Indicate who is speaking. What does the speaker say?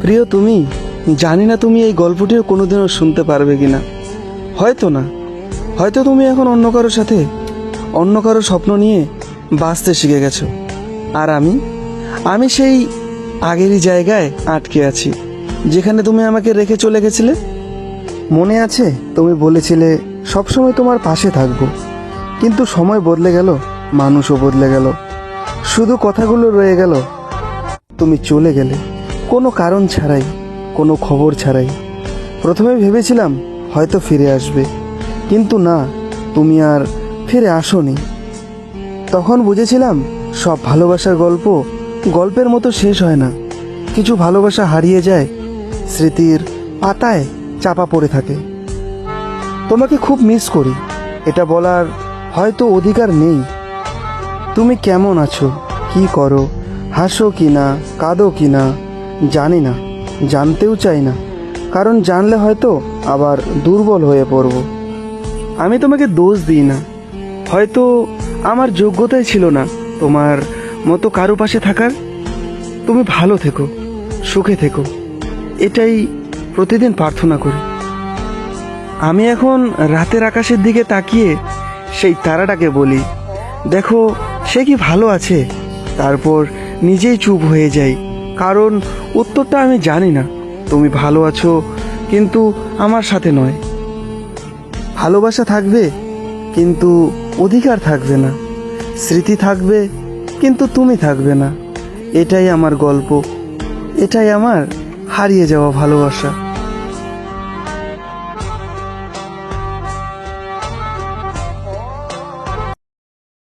Speaker 1: প্রিয় তুমি, জানি না তুমি এই গল্পটিও কোনোদিনও শুনতে পারবে কিনা। হয়তো না, হয়তো তুমি এখন অন্য কারোর সাথে অন্য কারো স্বপ্ন নিয়ে বাঁচতে শিখে গেছো। আর আমি সেই আগেরই জায়গায় আটকে আছি, যেখানে তুমি আমাকে রেখে চলে গেছিলে। মনে আছে তুমি বলেছিলে সবসময় তোমার পাশে থাকবো, কিন্তু সময় বদলে গেল, মানুষও বদলে গেল, শুধু কথাগুলো রয়ে গেল। তুমি চলে গেলে কোনো কারণ ছাড়াই, কোনো খবর ছাড়াই। প্রথমে ভেবেছিলাম হয়তো ফিরে আসবে, কিন্তু না, তুমি আর ফিরে আসোনি। তখন বুঝেছিলাম সব ভালোবাসার গল্প গল্পের মতো শেষ হয় না। কিছু ভালোবাসা হারিয়ে যায়, স্মৃতির পাতায় চাপা পড়ে থাকে। তোমাকে খুব মিস করি, এটা বলার হয়তো অধিকার নেই। তুমি কেমন আছো, কি করো, হাসো কি না, কাঁদো কি না, জানি না, জানতেও চাই না, কারণ জানলে হয়তো আবার দুর্বল হয়ে পড়ব। আমি তোমাকে দোষ দিই না, হয়তো আমার যোগ্যতাই ছিল না তোমার মতো কারো পাশে থাকার। তুমি ভালো থেকো, সুখে থেকো, এটাই প্রতিদিন প্রার্থনা করি। আমি এখন রাতের আকাশের দিকে তাকিয়ে সেই তারাটাকে বলি, দেখো সে কি ভালো আছে। তারপর নিজেই চুপ হয়ে যাই, কারণ উত্তরটা আমি জানি না। তুমি ভালো আছো, কিন্তু আমার সাথে নয়। ভালোবাসা থাকবে, কিন্তু অধিকার থাকবে না। স্মৃতি থাকবে, কিন্তু তুমি থাকবে না। এটাই আমার গল্প, এটাই আমার হারিয়ে যাওয়া ভালোবাসা।